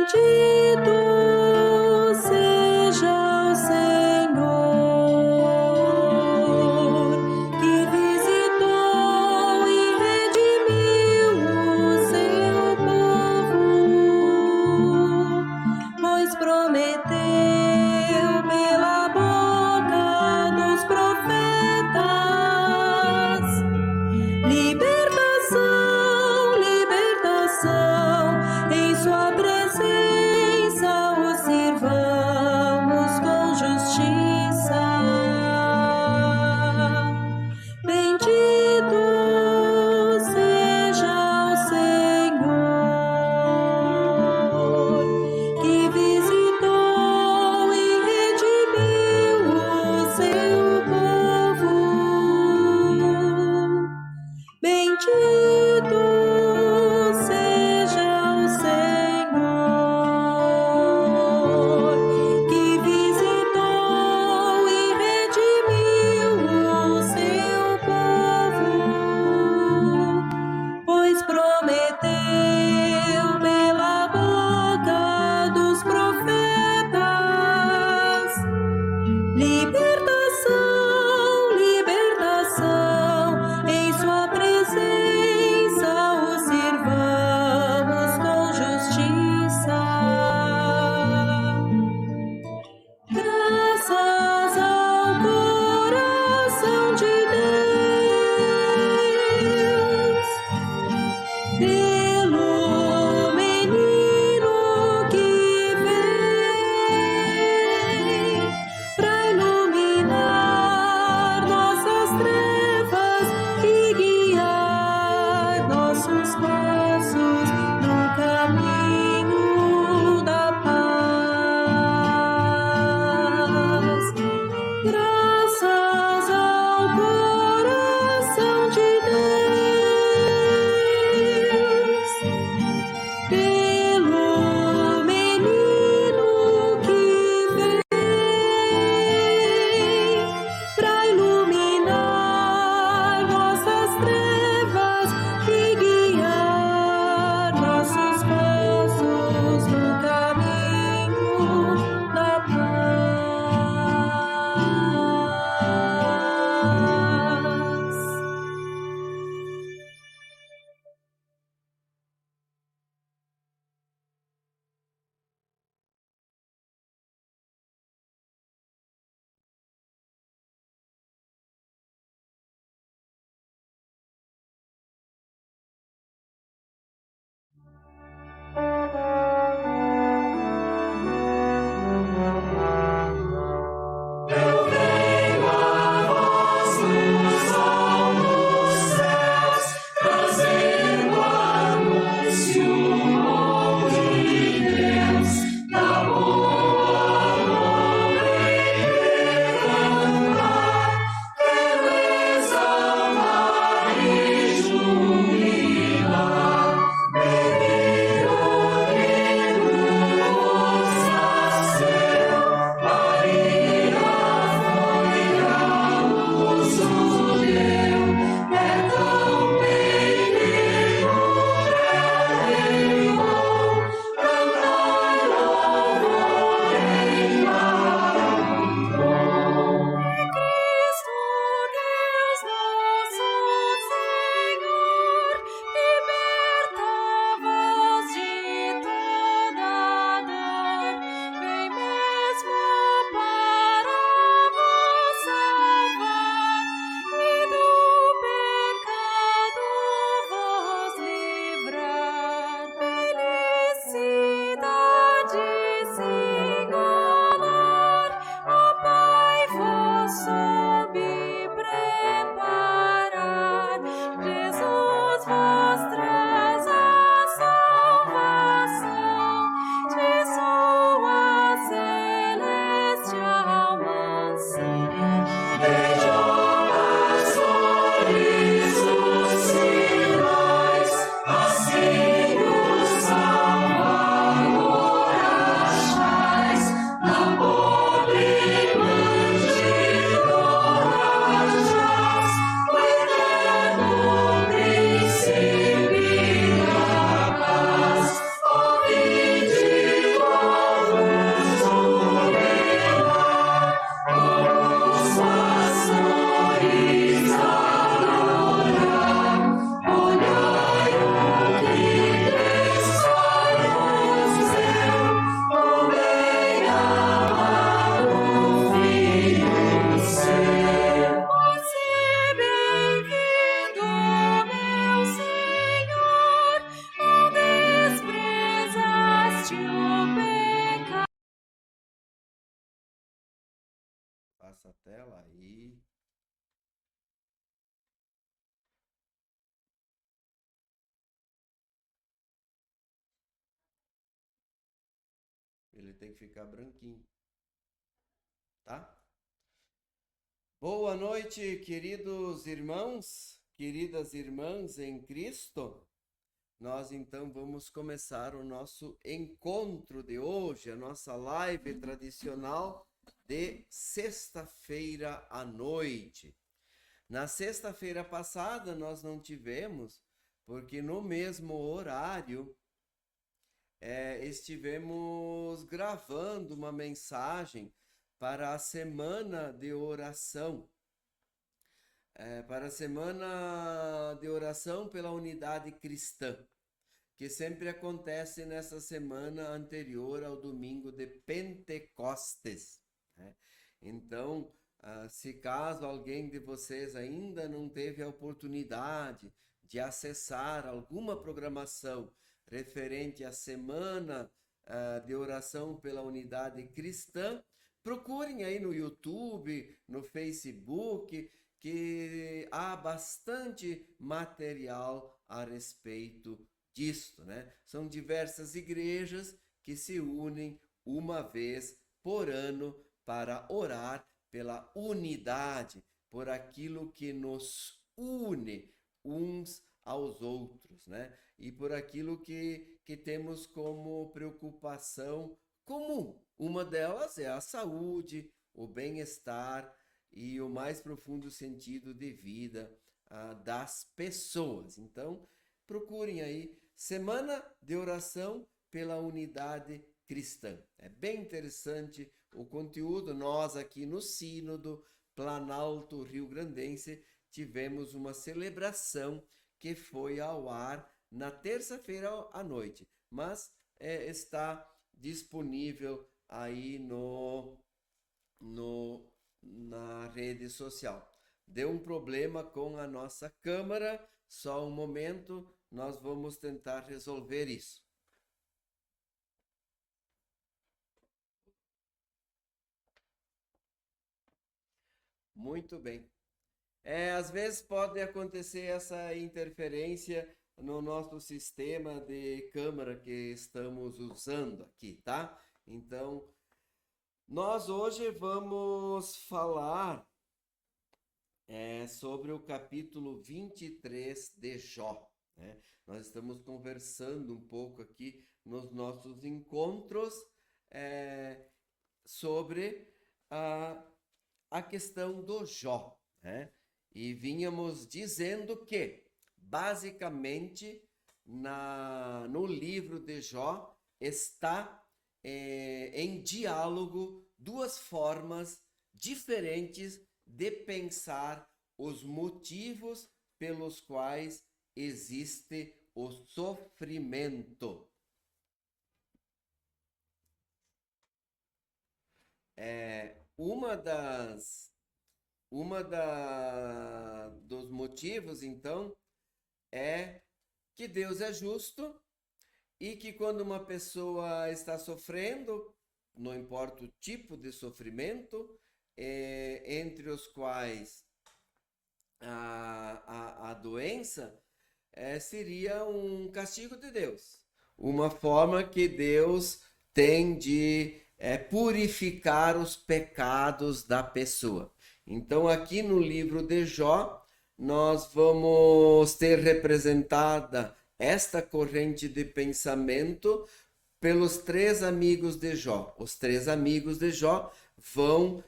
Bendito seja o Senhor, que visitou e redimiu o seu povo, pois prometeu pela boca dos profetas libertação, libertação em sua presença. essa tela aí. Ele tem que ficar branquinho, tá? Boa noite, queridos irmãos, queridas irmãs em Cristo. Nós então vamos começar o nosso encontro de hoje, a nossa live tradicional de sexta-feira à noite. Na sexta-feira passada nós não tivemos, porque no mesmo horário estivemos gravando uma mensagem para a semana de oração. Para a semana de oração pela unidade cristã, que sempre acontece nessa semana anterior ao domingo de Pentecostes, né? Então, se caso alguém de vocês ainda não teve a oportunidade de acessar alguma programação referente à semana de oração pela unidade cristã, procurem aí no YouTube, no Facebook, que há bastante material a respeito disto, né? São diversas igrejas que se unem uma vez por ano para orar pela unidade, por aquilo que nos une uns aos outros, né? E por aquilo que temos como preocupação comum. Uma delas é a saúde, o bem-estar e o mais profundo sentido de vida das pessoas. Então, procurem aí Semana de Oração pela Unidade Cristã. É bem interessante o conteúdo. Nós aqui no Sínodo Planalto Rio-Grandense tivemos uma celebração que foi ao ar na terça-feira à noite, mas está disponível aí na rede social. Deu um problema com a nossa câmera, só um momento, nós vamos tentar resolver isso. Muito bem. Às vezes pode acontecer essa interferência no nosso sistema de câmera que estamos usando aqui, tá? Então, nós hoje vamos falar sobre o capítulo 23 de Jó, né? Nós estamos conversando um pouco aqui nos nossos encontros sobre a questão do Jó, né? E vínhamos dizendo que, basicamente, no livro de Jó está em diálogo duas formas diferentes de pensar os motivos pelos quais existe o sofrimento. Dos motivos, então, é que Deus é justo e que quando uma pessoa está sofrendo, não importa o tipo de sofrimento, entre os quais a doença seria um castigo de Deus, uma forma que Deus tem de purificar os pecados da pessoa. Então, aqui no livro de Jó, nós vamos ter representada esta corrente de pensamento pelos três amigos de Jó. Os três amigos de Jó vão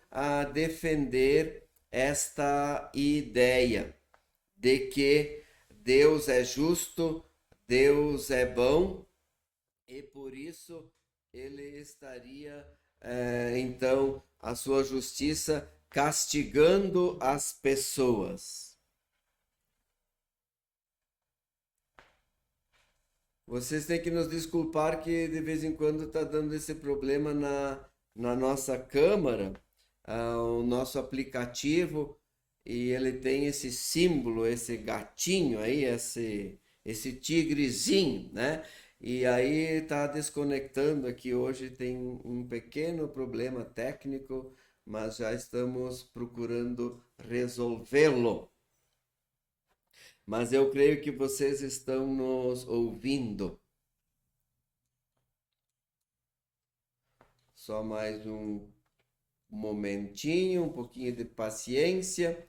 defender esta ideia de que Deus é justo, Deus é bom e por isso ele estaria, então, a sua justiça castigando as pessoas. Vocês têm que nos desculpar que de vez em quando está dando esse problema na nossa câmera, o nosso aplicativo, e ele tem esse símbolo, esse gatinho aí, esse tigrezinho, né? E aí está desconectando aqui hoje, tem um pequeno problema técnico mas já estamos procurando resolvê-lo. Mas eu creio que vocês estão nos ouvindo. Só mais um momentinho, um pouquinho de paciência.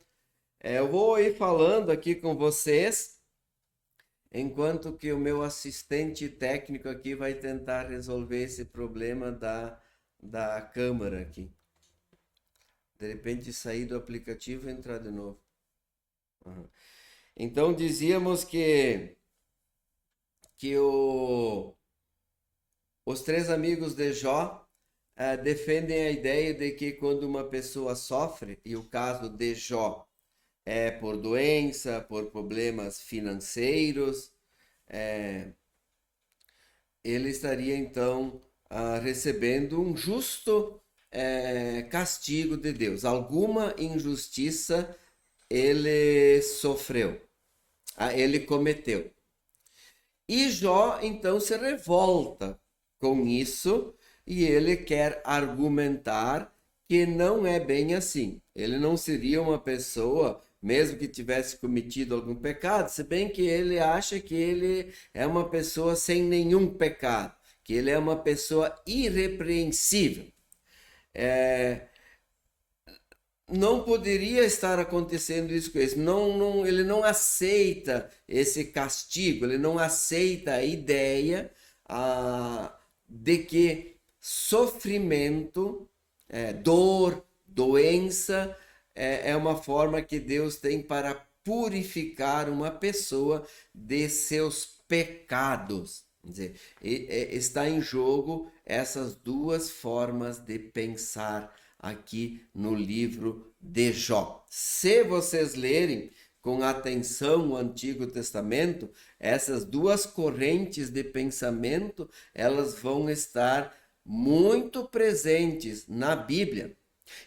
Eu vou ir falando aqui com vocês, enquanto que o meu assistente técnico aqui vai tentar resolver esse problema da câmera aqui. De repente sair do aplicativo e entrar de novo. Uhum. Então dizíamos que os três amigos de Jó defendem a ideia de que quando uma pessoa sofre, e o caso de Jó é por doença, por problemas financeiros, ele estaria então recebendo um justo castigo de Deus. Alguma injustiça ele sofreu, ele cometeu. E Jó então se revolta com isso e ele quer argumentar que não é bem assim. Ele não seria uma pessoa, mesmo que tivesse cometido algum pecado, se bem que ele acha que ele é uma pessoa sem nenhum pecado, que ele é uma pessoa irrepreensível. Não poderia estar acontecendo isso com ele. Ele não aceita esse castigo, ele não aceita a ideia de que sofrimento, dor, doença é uma forma que Deus tem para purificar uma pessoa de seus pecados. Quer dizer, está em jogo essas duas formas de pensar aqui no livro de Jó. Se vocês lerem com atenção o Antigo Testamento, essas duas correntes de pensamento, elas vão estar muito presentes na Bíblia.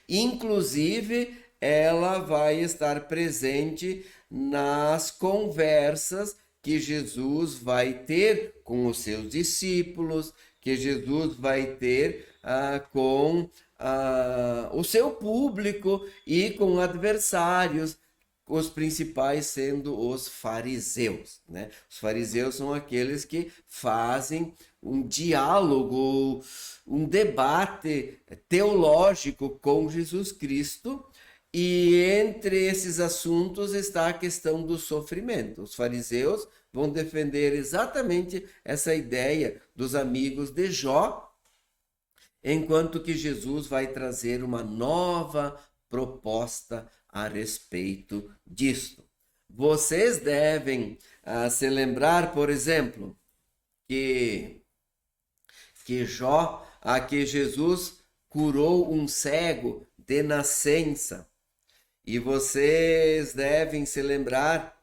Inclusive, ela vai estar presente nas conversas que Jesus vai ter com os seus discípulos, que Jesus vai ter com o seu público e com adversários, os principais sendo os fariseus, né? Os fariseus são aqueles que fazem um diálogo, um debate teológico com Jesus Cristo, e entre esses assuntos está a questão do sofrimento. Os fariseus vão defender exatamente essa ideia dos amigos de Jó, enquanto que Jesus vai trazer uma nova proposta a respeito disto. Vocês devem se lembrar, por exemplo, que Jesus curou um cego de nascença. E vocês devem se lembrar,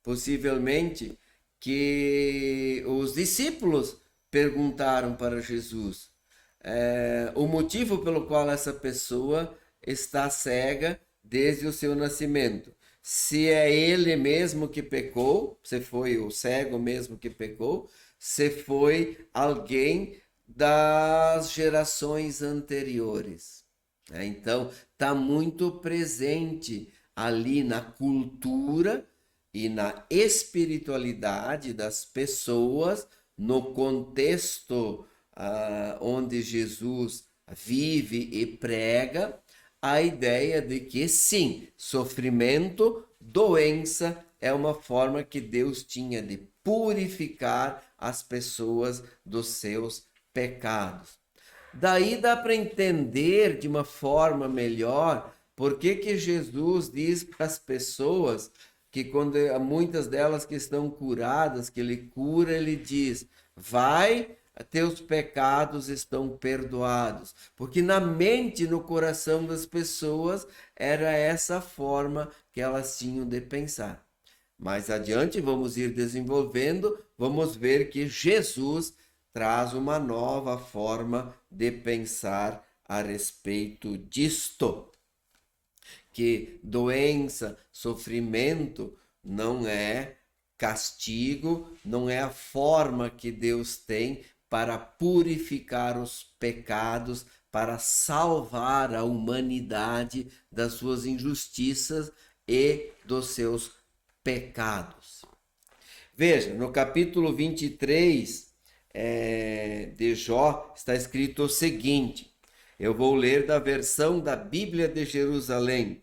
possivelmente, que os discípulos perguntaram para Jesus o motivo pelo qual essa pessoa está cega desde o seu nascimento. Se é ele mesmo que pecou, se foi o cego mesmo que pecou, se foi alguém das gerações anteriores. Então, está muito presente ali na cultura e na espiritualidade das pessoas, no contexto onde Jesus vive e prega, a ideia de que sim, sofrimento, doença é uma forma que Deus tinha de purificar as pessoas dos seus pecados. Daí dá para entender de uma forma melhor por que Jesus diz para as pessoas que quando muitas delas que estão curadas, que ele cura, ele diz: vai, teus pecados estão perdoados. Porque na mente, no coração das pessoas, era essa forma que elas tinham de pensar. Mais adiante, vamos ir desenvolvendo, vamos ver que Jesus traz uma nova forma de pensar a respeito disto. Que doença, sofrimento não é castigo, não é a forma que Deus tem para purificar os pecados, para salvar a humanidade das suas injustiças e dos seus pecados. Veja, no capítulo 23 de Jó está escrito o seguinte, eu vou ler da versão da Bíblia de Jerusalém.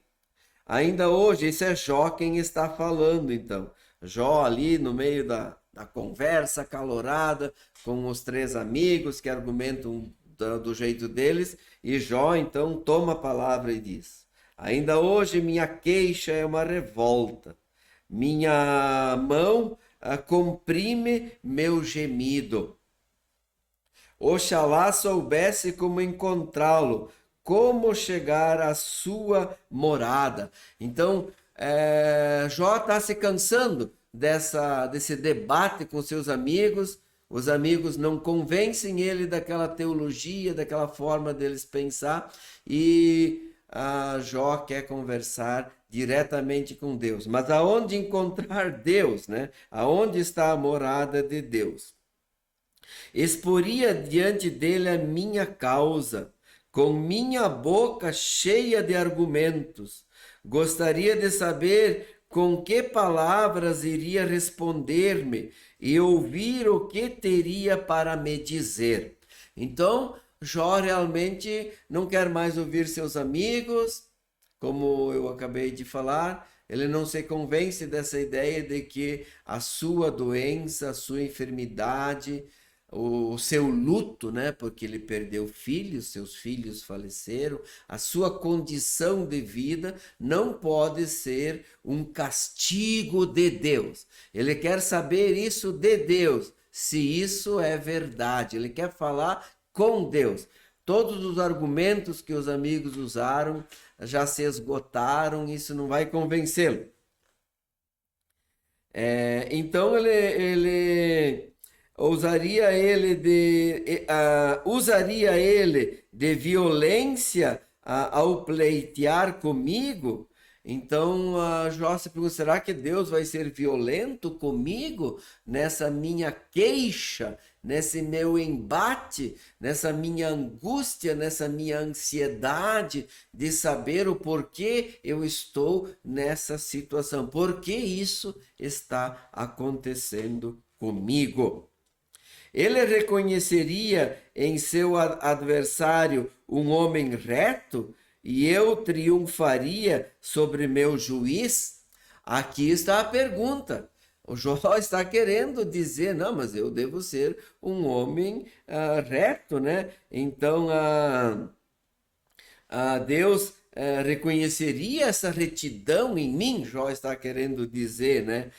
Ainda hoje, esse é Jó quem está falando, então. Jó ali no meio da conversa acalorada com os três amigos que argumentam do jeito deles, e Jó então toma a palavra e diz: ainda hoje minha queixa é uma revolta, minha mão comprime meu gemido. Oxalá soubesse como encontrá-lo, como chegar à sua morada. Então, Jó está se cansando desse debate com seus amigos. Os amigos não convencem ele daquela teologia, daquela forma deles pensar, e Jó quer conversar diretamente com Deus. Mas aonde encontrar Deus, né? Aonde está a morada de Deus? Exporia diante dele a minha causa, com minha boca cheia de argumentos. Gostaria de saber com que palavras iria responder-me e ouvir o que teria para me dizer. Então, Jó realmente não quer mais ouvir seus amigos, como eu acabei de falar. Ele não se convence dessa ideia de que a sua doença, a sua enfermidade, o seu luto, né, porque ele perdeu filhos, seus filhos faleceram, a sua condição de vida não pode ser um castigo de Deus. Ele quer saber isso de Deus, se isso é verdade. Ele quer falar com Deus. Todos os argumentos que os amigos usaram já se esgotaram, isso não vai convencê-lo. Então usaria ele de violência ao pleitear comigo? Então Jó se pergunta, será que Deus vai ser violento comigo nessa minha queixa, nesse meu embate, nessa minha angústia, nessa minha ansiedade de saber o porquê eu estou nessa situação? Por que isso está acontecendo comigo? Ele reconheceria em seu adversário um homem reto e eu triunfaria sobre meu juiz? Aqui está a pergunta. O Jó está querendo dizer, não, mas eu devo ser um homem reto, né? Então, Deus reconheceria essa retidão em mim? Jó está querendo dizer, né?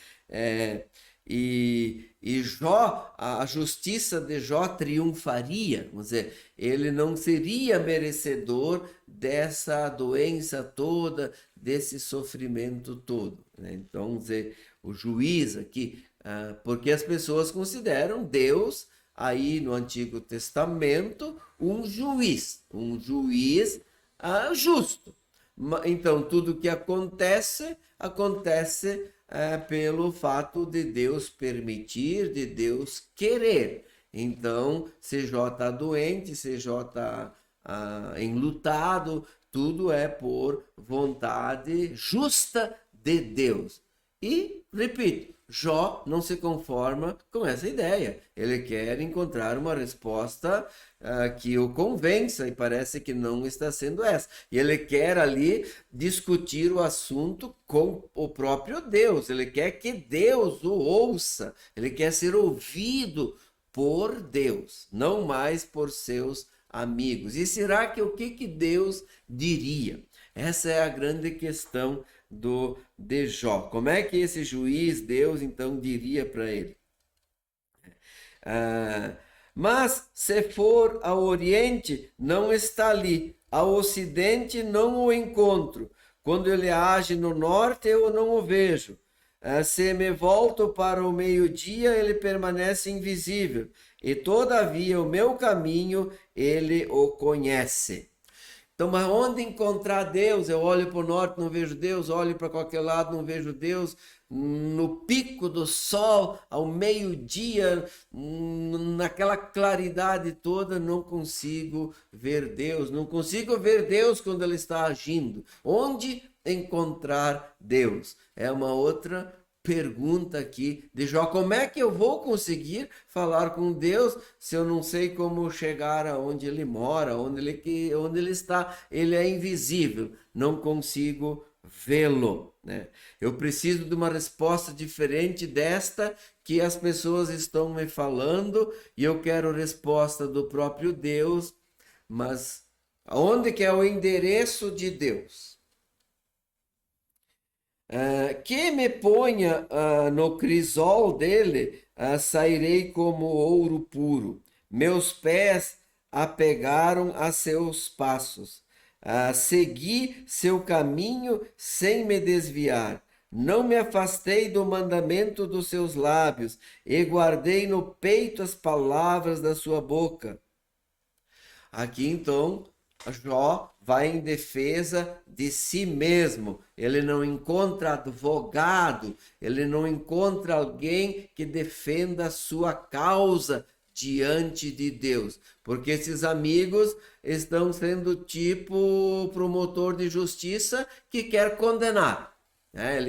E Jó, a justiça de Jó triunfaria, vamos dizer, ele não seria merecedor dessa doença toda, desse sofrimento todo, né? Então, vamos dizer, o juiz aqui, porque as pessoas consideram Deus, aí no Antigo Testamento, um juiz justo. Então, tudo que acontece pelo fato de Deus permitir, de Deus querer. Então, se Jó está doente, se Jó está enlutado, tudo é por vontade justa de Deus. E, repito, Jó não se conforma com essa ideia. Ele quer encontrar uma resposta que o convença, e parece que não está sendo essa. E ele quer ali discutir o assunto com o próprio Deus. Ele quer que Deus o ouça. Ele quer ser ouvido por Deus, não mais por seus amigos. E será que o que Deus diria? Essa é a grande questão de Jó. Como é que esse juiz, Deus, então diria para ele? Mas se for ao oriente, não está ali. Ao ocidente, não o encontro. Quando ele age no norte, eu não o vejo. Se me volto para o meio-dia, ele permanece invisível. E todavia o meu caminho, ele o conhece. Então, mas onde encontrar Deus? Eu olho para o norte, não vejo Deus, olho para qualquer lado, não vejo Deus, no pico do sol, ao meio-dia, naquela claridade toda, não consigo ver Deus. Não consigo ver Deus quando Ele está agindo. Onde encontrar Deus? É uma outra pergunta aqui de Jó. Como é que eu vou conseguir falar com Deus se eu não sei como chegar aonde Ele mora, onde ele está? Ele é invisível, não consigo vê-lo, né? Eu preciso de uma resposta diferente desta que as pessoas estão me falando, e eu quero resposta do próprio Deus. Mas onde que é o endereço de Deus? Que me ponha no crisol dele, sairei como ouro puro. Meus pés apegaram a seus passos. Segui seu caminho sem me desviar. Não me afastei do mandamento dos seus lábios, e guardei no peito as palavras da sua boca. Aqui então, Jó vai em defesa de si mesmo. Ele não encontra advogado, ele não encontra alguém que defenda a sua causa diante de Deus, porque esses amigos estão sendo tipo promotor de justiça que quer condenar, né?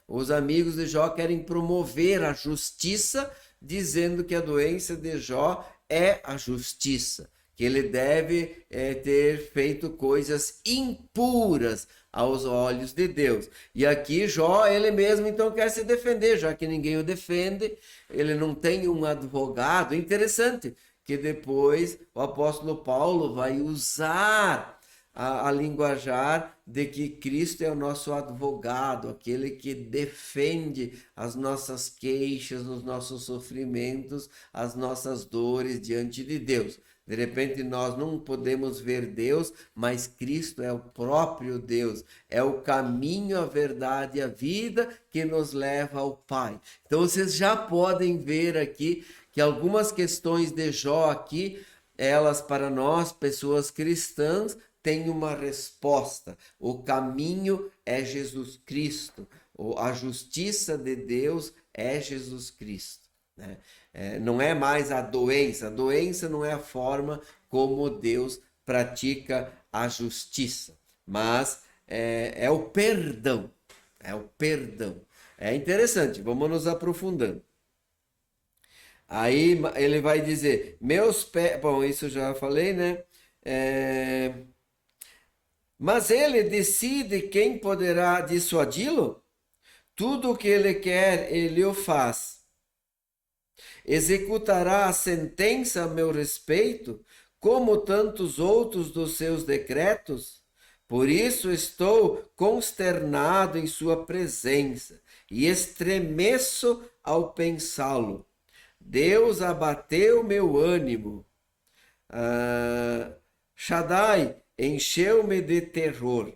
Os amigos de Jó querem promover a justiça, dizendo que a doença de Jó é a justiça, que ele deve ter feito coisas impuras aos olhos de Deus. E aqui Jó, ele mesmo então quer se defender, já que ninguém o defende, ele não tem um advogado. Interessante que depois o apóstolo Paulo vai usar a linguajar de que Cristo é o nosso advogado, aquele que defende as nossas queixas, os nossos sofrimentos, as nossas dores diante de Deus. De repente nós não podemos ver Deus, mas Cristo é o próprio Deus, é o caminho, a verdade e a vida que nos leva ao Pai. Então vocês já podem ver aqui que algumas questões de Jó aqui, elas para nós, pessoas cristãs, têm uma resposta. O caminho é Jesus Cristo, a justiça de Deus é Jesus Cristo, né? Não é mais a doença não é a forma como Deus pratica a justiça, mas é o perdão, É interessante, vamos nos aprofundando. Aí ele vai dizer, meus pés, bom, isso eu já falei, né? Mas ele decide quem poderá dissuadi-lo? Tudo o que ele quer, ele o faz. Executará a sentença a meu respeito, como tantos outros dos seus decretos? Por isso estou consternado em sua presença e estremeço ao pensá-lo. Deus abateu meu ânimo. Shaddai encheu-me de terror.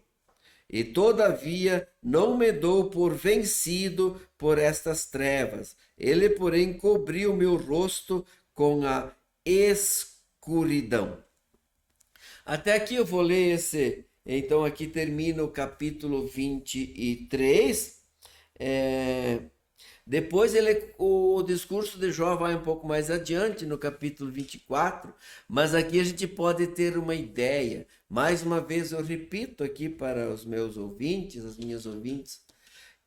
E todavia não me dou por vencido por estas trevas. Ele, porém, cobriu meu rosto com a escuridão. Até aqui eu vou ler esse. Então aqui termina o capítulo 23. Depois o discurso de Jó vai um pouco mais adiante no capítulo 24, mas aqui a gente pode ter uma ideia. Mais uma vez eu repito aqui para os meus ouvintes, as minhas ouvintes,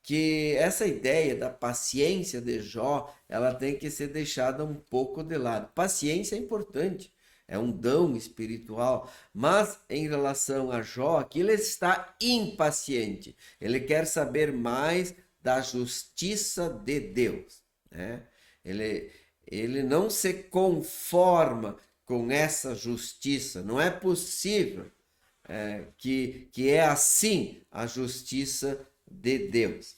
que essa ideia da paciência de Jó, ela tem que ser deixada um pouco de lado. Paciência é importante, é um dom espiritual, mas em relação a Jó, aqui ele está impaciente, ele quer saber mais da justiça de Deus, né? Ele não se conforma com essa justiça, não é possível que é assim a justiça de Deus.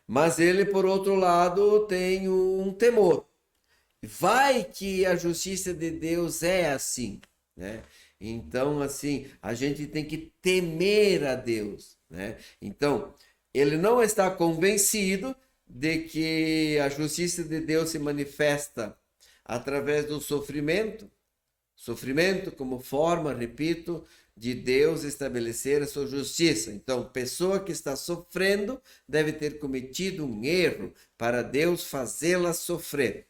Mas ele, por outro lado, tem um temor. Vai que a justiça de Deus é assim, né? Então, assim, a gente tem que temer a Deus, né? Então, ele não está convencido de que a justiça de Deus se manifesta através do sofrimento, Sofrimento como forma, repito, de Deus estabelecer a sua justiça. Então, pessoa que está sofrendo deve ter cometido um erro para Deus fazê-la sofrer.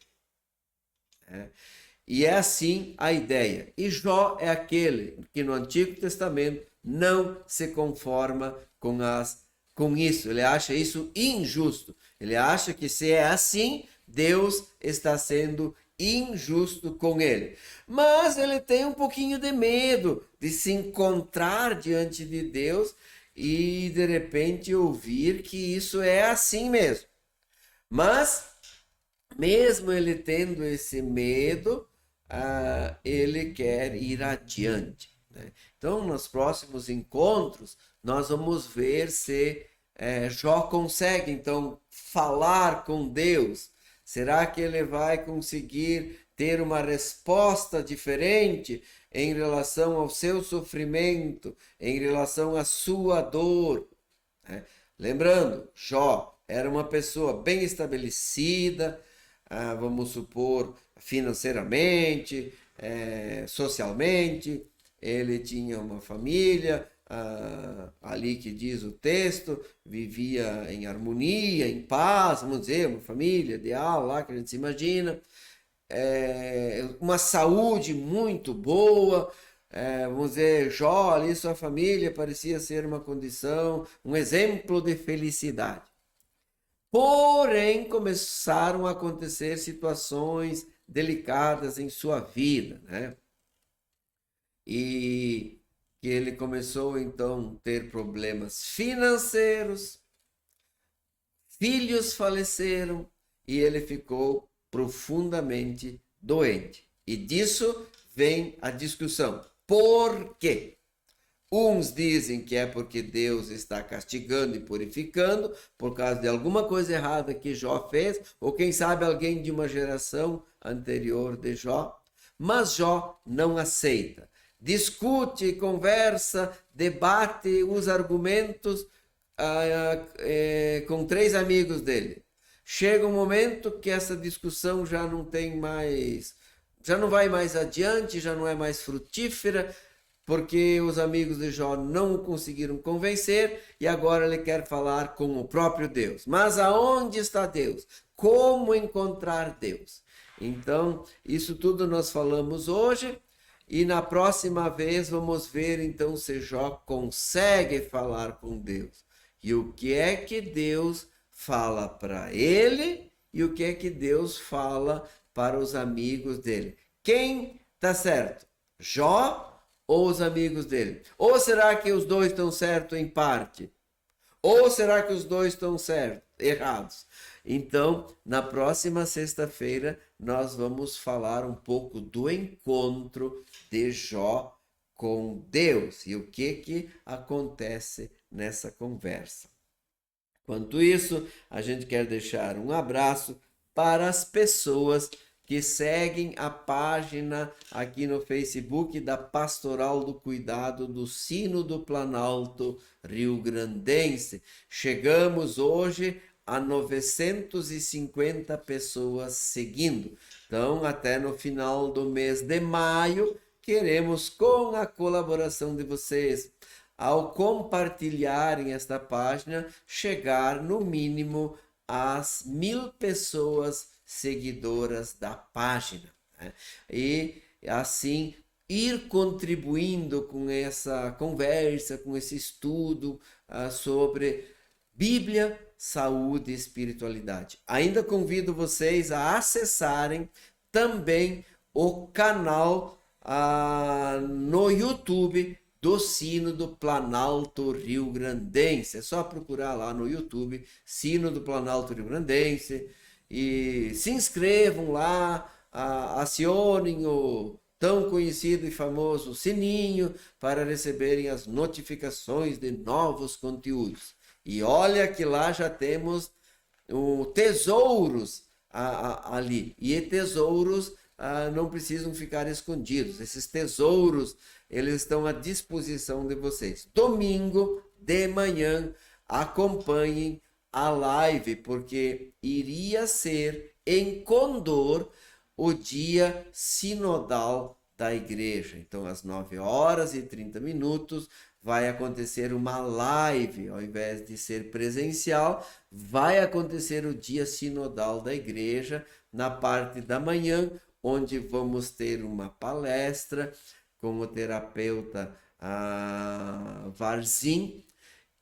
E é assim a ideia. E Jó é aquele que no Antigo Testamento não se conforma com isso. Ele acha isso injusto. Ele acha que se é assim, Deus está sendo injusto com ele. Mas ele tem um pouquinho de medo de se encontrar diante de Deus e de repente ouvir que isso é assim mesmo. Mas, mesmo ele tendo esse medo, ele quer ir adiante, né? Então, nos próximos encontros, nós vamos ver se Jó consegue, então, falar com Deus. Será que ele vai conseguir ter uma resposta diferente em relação ao seu sofrimento, em relação à sua dor, né? Lembrando, Jó era uma pessoa bem estabelecida, vamos supor, financeiramente, socialmente, ele tinha uma família, ali que diz o texto, vivia em harmonia, em paz, vamos dizer, uma família ideal lá que a gente se imagina, uma saúde muito boa, vamos dizer, Jó ali, sua família parecia ser uma condição, um exemplo de felicidade. Porém, começaram a acontecer situações delicadas em sua vida, né? E que ele começou então a ter problemas financeiros, filhos faleceram e ele ficou profundamente doente. E disso vem a discussão. Por quê? Uns dizem que é porque Deus está castigando e purificando por causa de alguma coisa errada que Jó fez, ou quem sabe alguém de uma geração anterior de Jó. Mas Jó não aceita. Discute, conversa, debate os argumentos com 3 amigos dele. Chega um momento que essa discussão já não vai mais adiante, já não é mais frutífera, porque os amigos de Jó não o conseguiram convencer e agora ele quer falar com o próprio Deus. Mas aonde está Deus? Como encontrar Deus? Então, isso tudo nós falamos hoje e na próxima vez vamos ver então se Jó consegue falar com Deus. E o que é que Deus fala para ele e o que é que Deus fala para os amigos dele. Quem está certo? Jó ou os amigos dele? Ou será que os dois estão certos em parte? Ou será que os dois estão errados? Então, na próxima sexta-feira, nós vamos falar um pouco do encontro de Jó com Deus e o que acontece nessa conversa. Enquanto isso, a gente quer deixar um abraço para as pessoas que seguem a página aqui no Facebook da Pastoral do Cuidado do Sino do Planalto Rio Grandense. Chegamos hoje a 950 pessoas seguindo. Então, até no final do mês de maio, queremos, com a colaboração de vocês, ao compartilharem esta página, chegar no mínimo às 1000 pessoas seguidoras da página, né? E assim ir contribuindo com essa conversa, com esse estudo sobre Bíblia, saúde e espiritualidade. Ainda convido vocês a acessarem também o canal no YouTube do Sino do Planalto Rio Grandense. É só procurar lá no YouTube, Sino do Planalto Rio Grandense, e se inscrevam lá, acionem o tão conhecido e famoso sininho para receberem as notificações de novos conteúdos. E olha que lá já temos tesouros ali. E tesouros não precisam ficar escondidos. Esses tesouros, eles estão à disposição de vocês. Domingo de manhã, acompanhem a live, porque iria ser em Condor o dia sinodal da igreja. Então, às 9h30 vai acontecer uma live, ao invés de ser presencial, vai acontecer o dia sinodal da igreja, na parte da manhã, onde vamos ter uma palestra com o terapeuta Varzim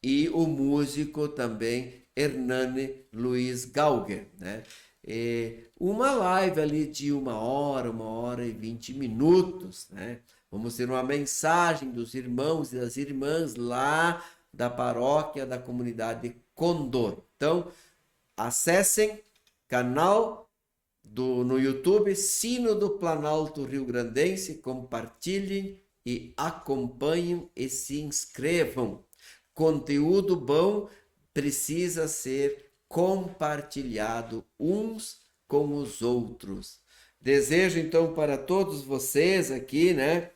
e o músico também Hernani Luiz Gauger, né? E uma live ali de 1h, 1h20, né? Vamos ter uma mensagem dos irmãos e das irmãs lá da paróquia da comunidade Condor. Então, acessem canal no YouTube, Sino do Planalto Rio Grandense, compartilhem e acompanhem e se inscrevam. Conteúdo bom precisa ser compartilhado uns com os outros. Desejo então para todos vocês aqui, né?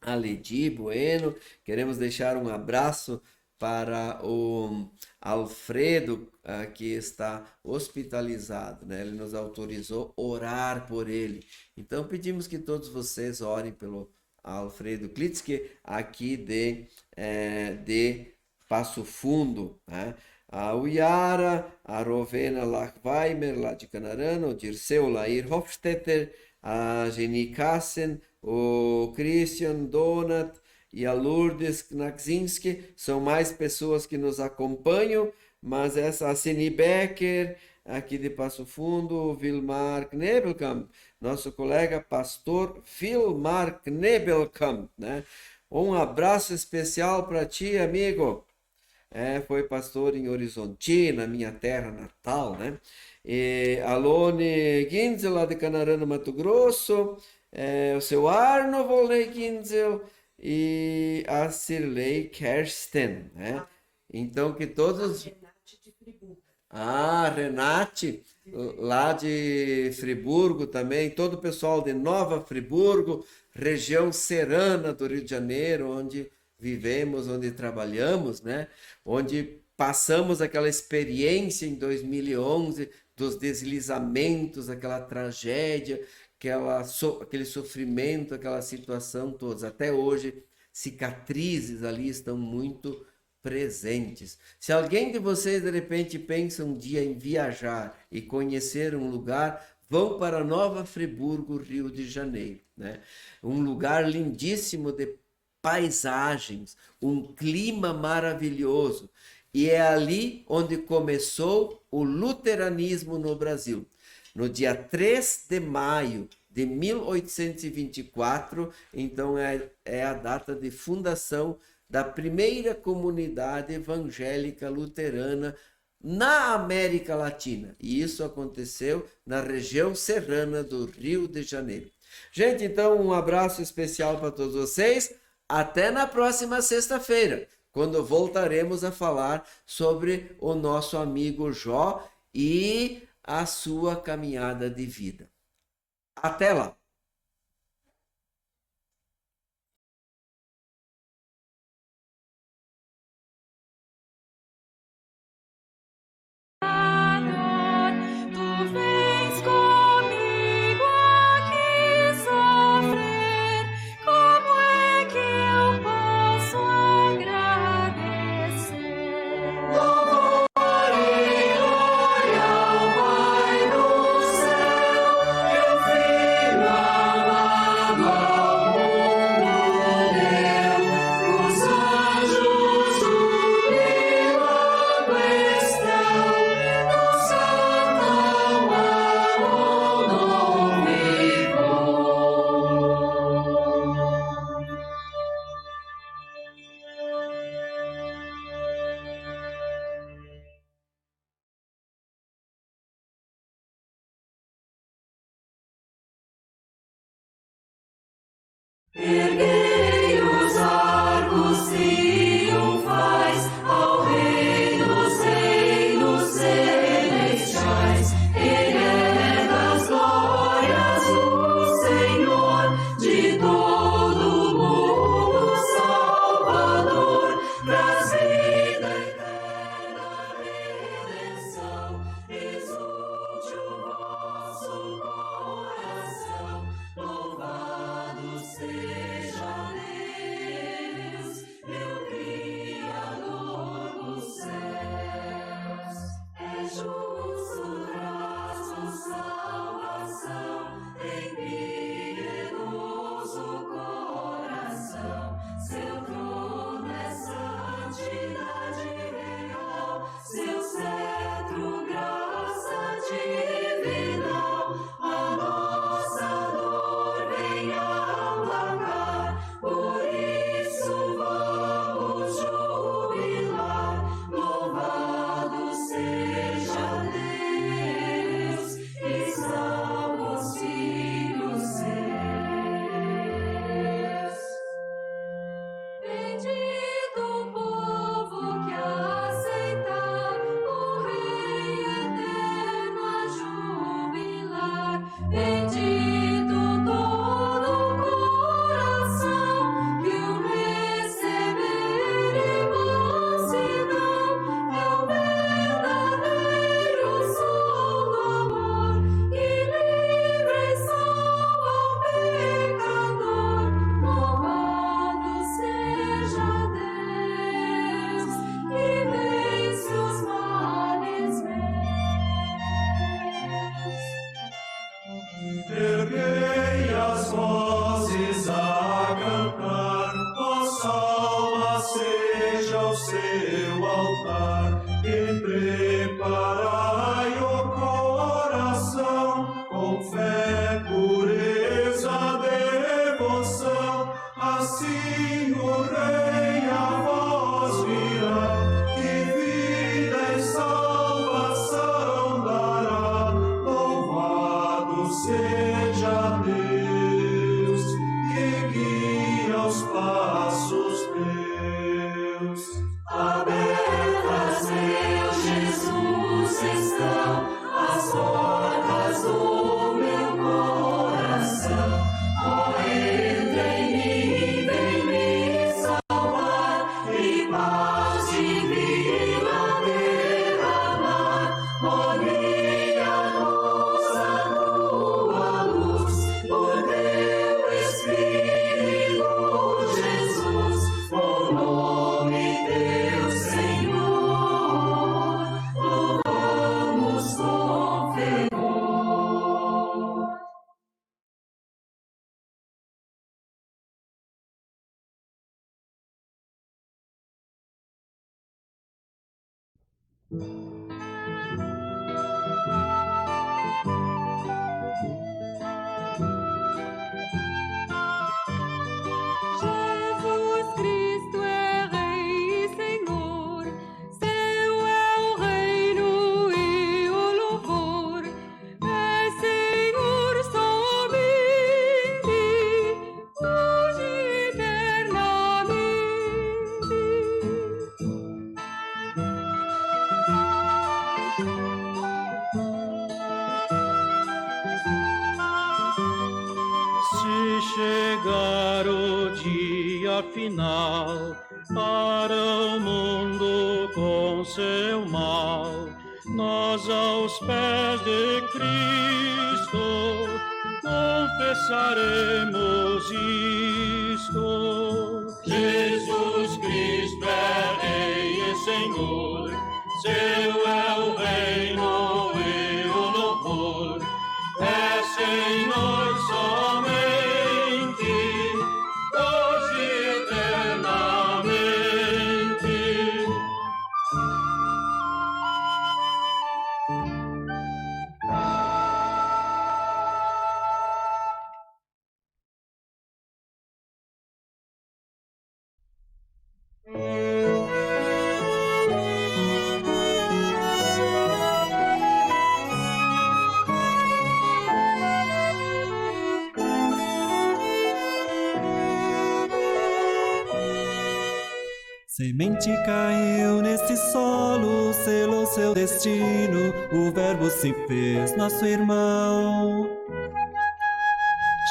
A Ledi Bueno, queremos deixar um abraço para o Alfredo, que está hospitalizado, né? Ele nos autorizou orar por ele. Então pedimos que todos vocês orem pelo Alfredo Klitsky, aqui de Passo Fundo, né? A Uyara, a Rovena Lachweimer, lá de Canarana, o Dirceu Lair Hofstetter, a Jenny Kassen, o Christian Donat e a Lourdes Knakzinski, são mais pessoas que nos acompanham, mas essa a Cini Becker, aqui de Passo Fundo, o Vilmar Knebelkamp, nosso colega pastor Vilmar Knebelkamp, né? Um abraço especial para ti, amigo. Foi pastor em Horizontina, minha terra natal, né? E Alone Ginzel, lá de Canarana, Mato Grosso, o seu Arno Volney Ginzel e a Cirlei Kersten, né? Então, que todos... Renate, lá de Friburgo também, todo o pessoal de Nova Friburgo, região serrana do Rio de Janeiro, onde vivemos, onde trabalhamos, né? Onde passamos aquela experiência em 2011 dos deslizamentos, aquela tragédia, aquele sofrimento, aquela situação todas. Até hoje, cicatrizes ali estão muito presentes. Se alguém de vocês de repente pensa um dia em viajar e conhecer um lugar, vão para Nova Friburgo, Rio de Janeiro, né? Um lugar lindíssimo de paisagens, um clima maravilhoso. E é ali onde começou o luteranismo no Brasil. No dia 3 de maio de 1824, então é a data de fundação da primeira comunidade evangélica luterana na América Latina. E isso aconteceu na região serrana do Rio de Janeiro. Gente, então um abraço especial para todos vocês. Até na próxima sexta-feira, quando voltaremos a falar sobre o nosso amigo Jó e a sua caminhada de vida. Até lá! Erguei os arcos triunfais ao Rei dos reinos celestiais. Ele é das glórias o Senhor de todo o mundo, Salvador, traz vida eterna, redenção. Exulte o vosso coração, louvado Assim o Rei a vós virá, que vida e salvação dará. Louvado seja Deus, que guia os passos meus. Abertas, meu Jesus, estão as portas do meu coração. Ó, entra em mim, vem me salvar, e paz divina derramar. Ó, minha luz, a tua luz, por teu Espírito, Jesus, o nome teu, Senhor, louvamos com fervor. Jesus Cristo é Rei e Senhor, seu é o reino e o louvor. É Senhor somente, hoje e eternamente. Se chegar o dia final para o mundo com seu mal, nós aos pés de Cristo confessaremos isto. Jesus Cristo é Rei e Senhor, seu é o reino e o louvor. É Senhor somente, hoje e eternamente. Semente caiu neste solo, selou seu destino, o Verbo se fez nosso irmão.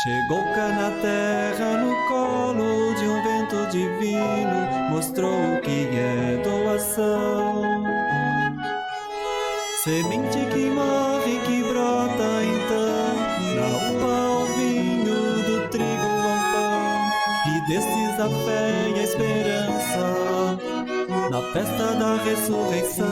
Chegou cá na terra no colo de um vento divino, mostrou o que é doação. Semente que morre, que brota então, da uva ao vinho, do trigo ao pão, e destes a fé e a esperança, na festa da ressurreição.